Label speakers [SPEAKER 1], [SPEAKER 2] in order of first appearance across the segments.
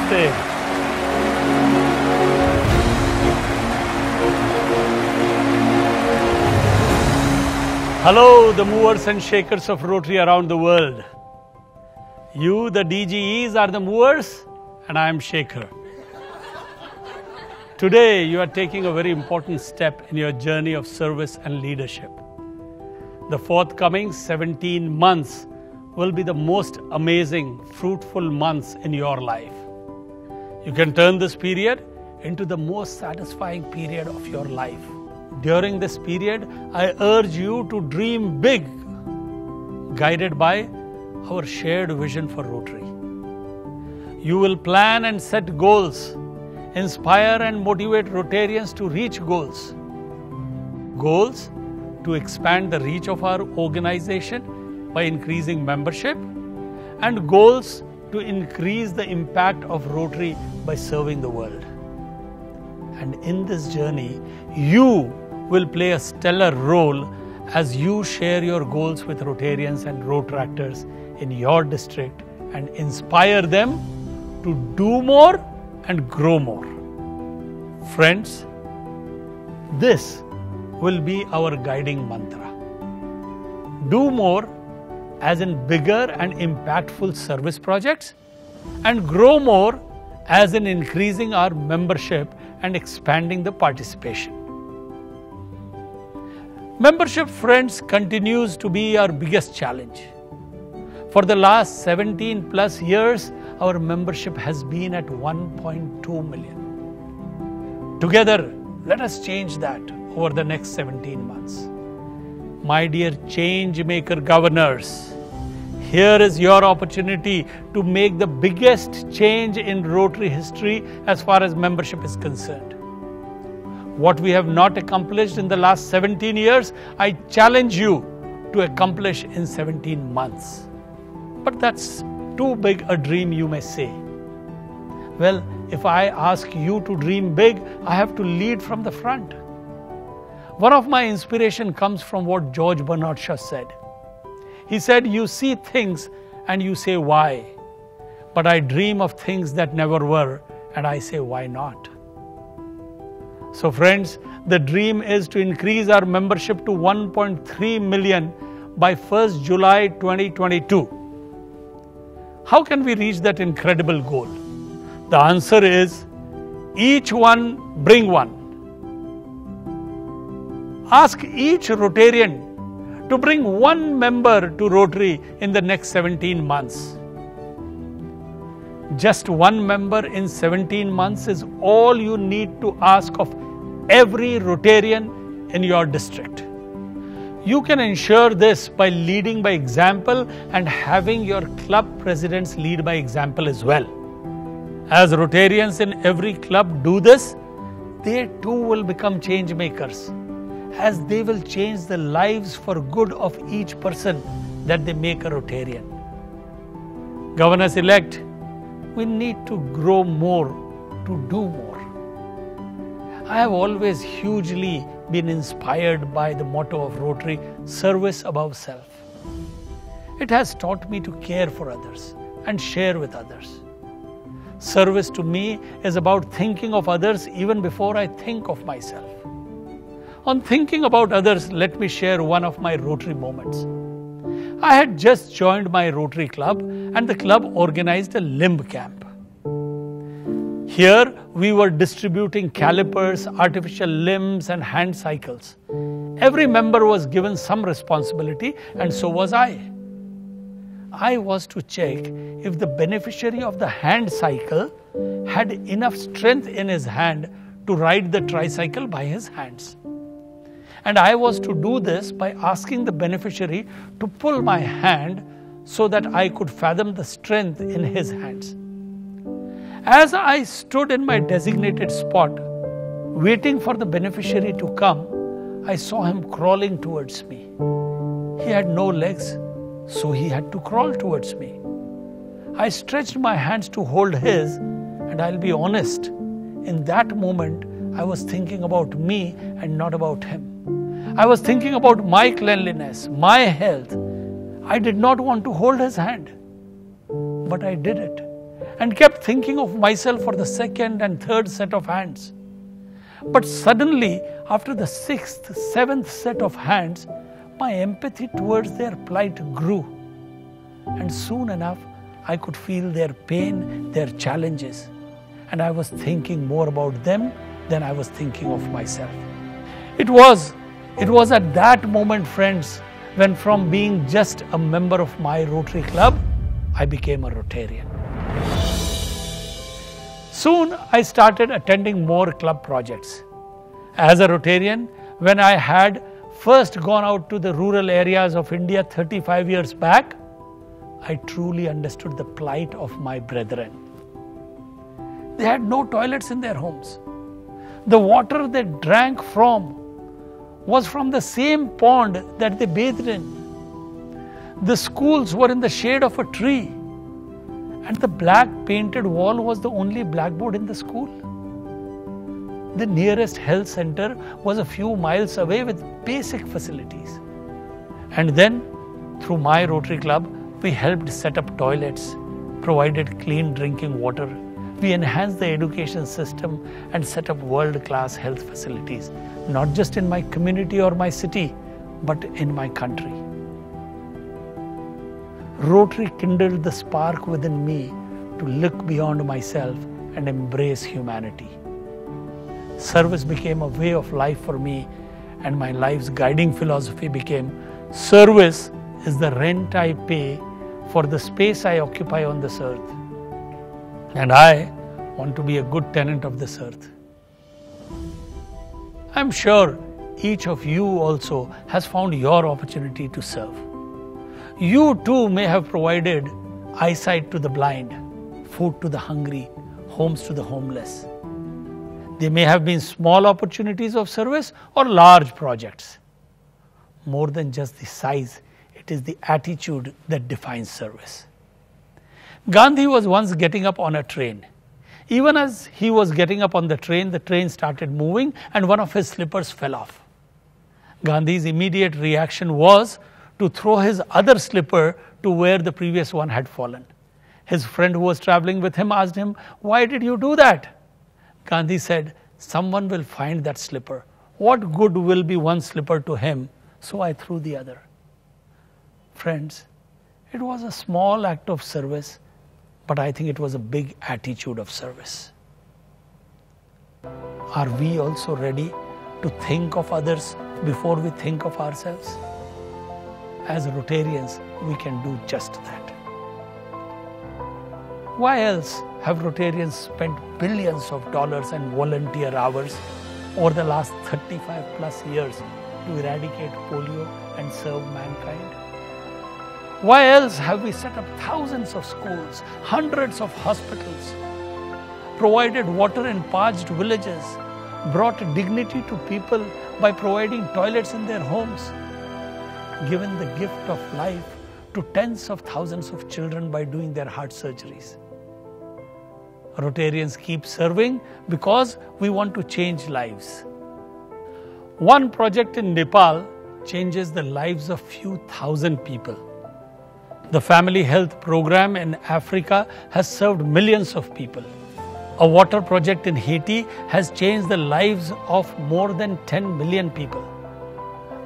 [SPEAKER 1] Namaste. Hello, the movers and shakers of Rotary around the world. You, the DGEs, are the movers, and I am shaker. Today, you are taking a very important step in your journey of service and leadership. The forthcoming 17 months will be the most amazing, fruitful months in your life. You can turn this period into the most satisfying period of your life. During this period, I urge you to dream big, guided by our shared vision for Rotary. You will plan and set goals, inspire and motivate Rotarians to reach goals. Goals to expand the reach of our organization by increasing membership, and goals to increase the impact of Rotary by serving the world. And in this journey, you will play a stellar role as you share your goals with Rotarians and Rotaractors in your district and inspire them to do more and grow more. Friends, this will be our guiding mantra. Do more as in bigger and impactful service projects, and grow more as in increasing our membership and expanding the participation. Membership, friends, continues to be our biggest challenge. For the last 17 plus years, our membership has been at 1.2 million. Together, let us change that over the next 17 months. My dear change maker governors, here is your opportunity to make the biggest change in Rotary history as far as membership is concerned. What we have not accomplished in the last 17 years, I challenge you to accomplish in 17 months. But that's too big a dream, you may say. Well, if I ask you to dream big, I have to lead from the front. One of my inspiration comes from what George Bernard Shaw said. He said, you see things and you say why, but I dream of things that never were and I say why not. So friends, the dream is to increase our membership to 1.3 million by 1st July 2022. How can we reach that incredible goal? The answer is, each one bring one. Ask each Rotarian to bring one member to Rotary in the next 17 months. Just one member in 17 months is all you need to ask of every Rotarian in your district. You can ensure this by leading by example and having your club presidents lead by example as well. As Rotarians in every club do this, they too will become change makers, as they will change the lives for good of each person that they make a Rotarian. Governors-elect, we need to grow more, to do more. I have always hugely been inspired by the motto of Rotary, service above self. It has taught me to care for others and share with others. Service to me is about thinking of others even before I think of myself. On thinking about others, let me share one of my Rotary moments. I had just joined my Rotary club and the club organized a limb camp. Here we were distributing calipers, artificial limbs and hand cycles. Every member was given some responsibility and so was I. I was to check if the beneficiary of the hand cycle had enough strength in his hand to ride the tricycle by his hands. And I was to do this by asking the beneficiary to pull my hand so that I could fathom the strength in his hands. As I stood in my designated spot, waiting for the beneficiary to come, I saw him crawling towards me. He had no legs, so he had to crawl towards me. I stretched my hands to hold his, and I'll be honest, in that moment, I was thinking about me and not about him. I was thinking about my cleanliness, my health. I did not want to hold his hand, but I did it. and kept thinking of myself for the second and third set of hands. But suddenly, after the sixth, seventh set of hands, my empathy towards their plight grew. And soon enough, I could feel their pain, their challenges. And I was thinking more about them than I was thinking of myself. It was at that moment, friends, when from being just a member of my Rotary Club, I became a Rotarian. Soon I started attending more club projects. As a Rotarian, when I had first gone out to the rural areas of India 35 years back, I truly understood the plight of my brethren. They had no toilets in their homes. The water they drank from was from the same pond that they bathed in. The schools were in the shade of a tree, and the black painted wall was the only blackboard in the school. The nearest health center was a few miles away with basic facilities. And then, through my Rotary Club, we helped set up toilets, provided clean drinking water. We enhanced the education system and set up world-class health facilities, not just in my community or my city, but in my country. Rotary kindled the spark within me to look beyond myself and embrace humanity. Service became a way of life for me, and my life's guiding philosophy became, service is the rent I pay for the space I occupy on this earth. And I want to be a good tenant of this earth. I'm sure each of you also has found your opportunity to serve. You too may have provided eyesight to the blind, food to the hungry, homes to the homeless. They may have been small opportunities of service or large projects. More than just the size, it is the attitude that defines service. Gandhi was once getting up on a train. Even as he was getting up on the train started moving and one of his slippers fell off. Gandhi's immediate reaction was to throw his other slipper to where the previous one had fallen. His friend who was traveling with him asked him, "Why did you do that?" Gandhi said, "Someone will find that slipper. What good will be one slipper to him? So I threw the other." Friends, it was a small act of service, but I think it was a big attitude of service. Are we also ready to think of others before we think of ourselves? As Rotarians, we can do just that. Why else have Rotarians spent billions of dollars and volunteer hours over the last 35 plus years to eradicate polio and serve mankind? Why else have we set up thousands of schools, hundreds of hospitals, provided water in parched villages, brought dignity to people by providing toilets in their homes, given the gift of life to tens of thousands of children by doing their heart surgeries? Rotarians keep serving because we want to change lives. One project in Nepal changes the lives of few thousand people. The family health program in Africa has served millions of people. A water project in Haiti has changed the lives of more than 10 million people.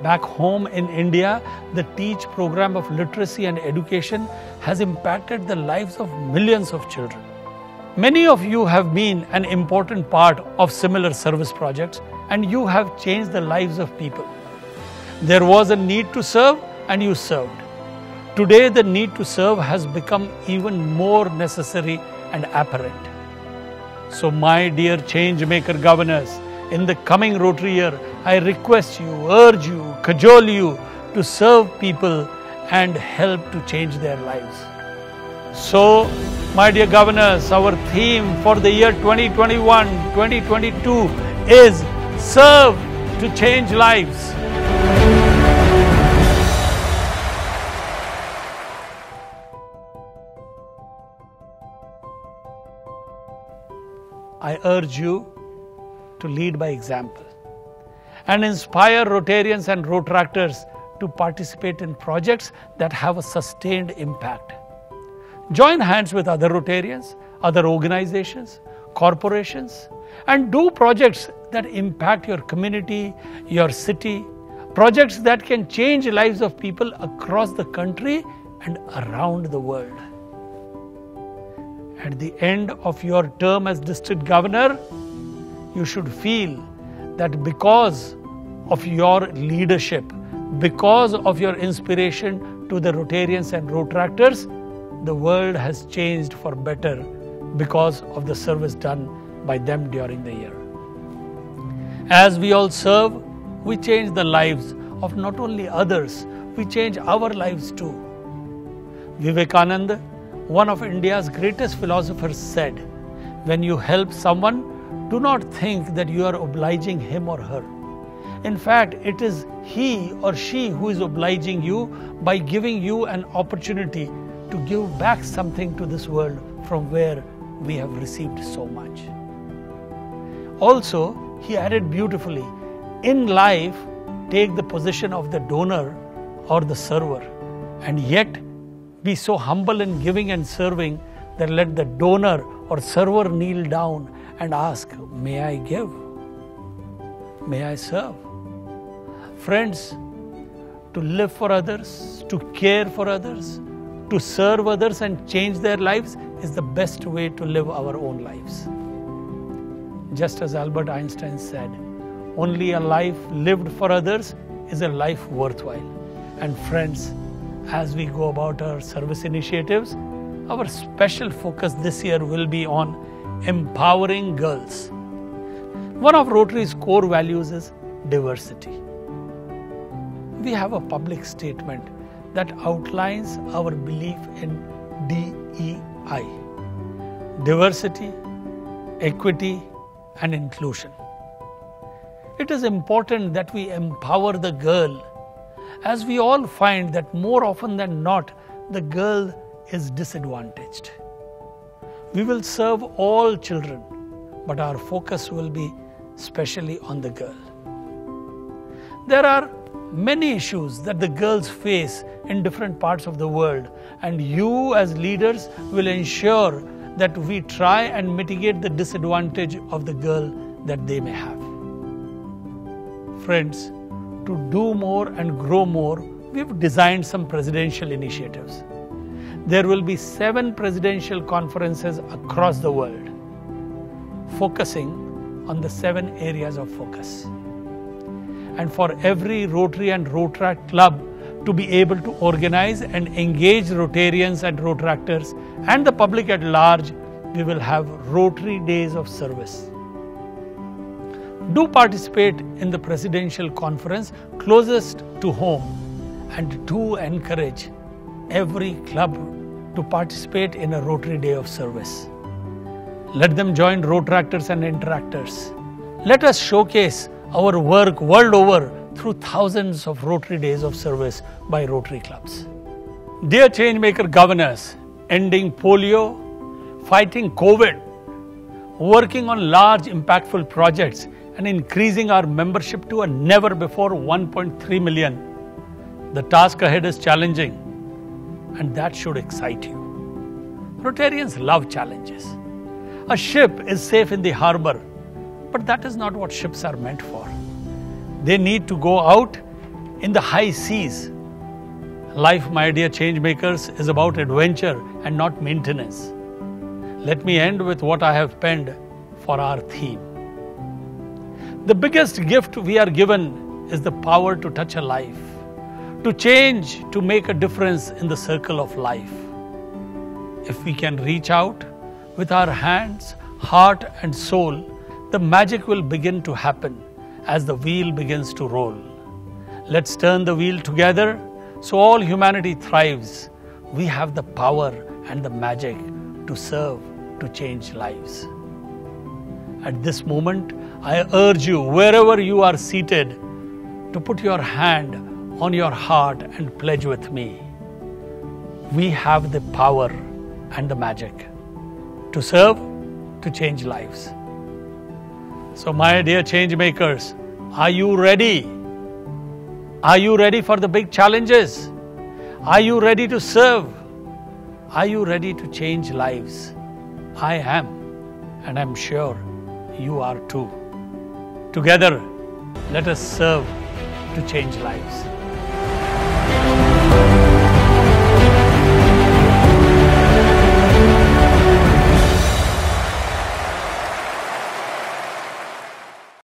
[SPEAKER 1] Back home in India, the TEACH program of literacy and education has impacted the lives of millions of children. Many of you have been an important part of similar service projects, and you have changed the lives of people. There was a need to serve, and you served. Today, the need to serve has become even more necessary and apparent. So, my dear Changemaker governors, in the coming Rotary year, I request you, urge you, cajole you to serve people and help to change their lives. So, my dear governors, our theme for the year 2021-2022 is Serve to Change Lives. I urge you to lead by example and inspire Rotarians and Rotaractors to participate in projects that have a sustained impact. Join hands with other Rotarians, other organizations, corporations, and do projects that impact your community, your city, projects that can change lives of people across the country and around the world. At the end of your term as district governor, you should feel that because of your leadership, because of your inspiration to the Rotarians and Rotractors, the world has changed for better because of the service done by them during the year. As we all serve, we change the lives of not only others, we change our lives too. Vivekananda, one of India's greatest philosophers, said, "When you help someone, do not think that you are obliging him or her. In fact, it is he or she who is obliging you by giving you an opportunity to give back something to this world from where we have received so much." Also, he added beautifully, in life, take the position of the donor or the server, and yet be so humble in giving and serving that let the donor or server kneel down and ask, "May I give? May I serve?" Friends, to live for others, to care for others, to serve others and change their lives is the best way to live our own lives. Just as Albert Einstein said, only a life lived for others is a life worthwhile. And friends, as we go about our service initiatives, our special focus this year will be on empowering girls. One of Rotary's core values is diversity. We have a public statement that outlines our belief in DEI: diversity, equity, and inclusion. It is important that we empower the girl, as we all find that more often than not, the girl is disadvantaged. We will serve all children, but our focus will be specially on the girl. There are many issues that the girls face in different parts of the world, and you as leaders will ensure that we try and mitigate the disadvantage of the girl that they may have. Friends, to do more and grow more, we've designed some presidential initiatives. There will be 7 presidential conferences across the world, focusing on the 7 areas of focus. And for every Rotary and Rotract club to be able to organize and engage Rotarians and Rotractors and the public at large, we will have Rotary Days of Service. Do participate in the presidential conference closest to home, and do encourage every club to participate in a Rotary Day of Service. Let them join Rotractors and Interactors. Let us showcase our work world over through thousands of Rotary Days of Service by Rotary clubs. Dear Changemaker governors, ending polio, fighting COVID, working on large impactful projects, and increasing our membership to a never before 1.3 million. The task ahead is challenging, and that should excite you. Rotarians love challenges. A ship is safe in the harbor, but that is not what ships are meant for. They need to go out in the high seas. Life, my dear changemakers, is about adventure and not maintenance. Let me end with what I have penned for our theme. The biggest gift we are given is the power to touch a life, to change, to make a difference in the circle of life. If we can reach out with our hands, heart, and soul, the magic will begin to happen as the wheel begins to roll. Let's turn the wheel together so all humanity thrives. We have the power and the magic to serve, to change lives. At this moment, I urge you, wherever you are seated, to put your hand on your heart and pledge with me. We have the power and the magic to serve, to change lives. So my dear change makers, are you ready? Are you ready for the big challenges? Are you ready to serve? Are you ready to change lives? I am, and I'm sure you are too. Together, let us serve to change lives.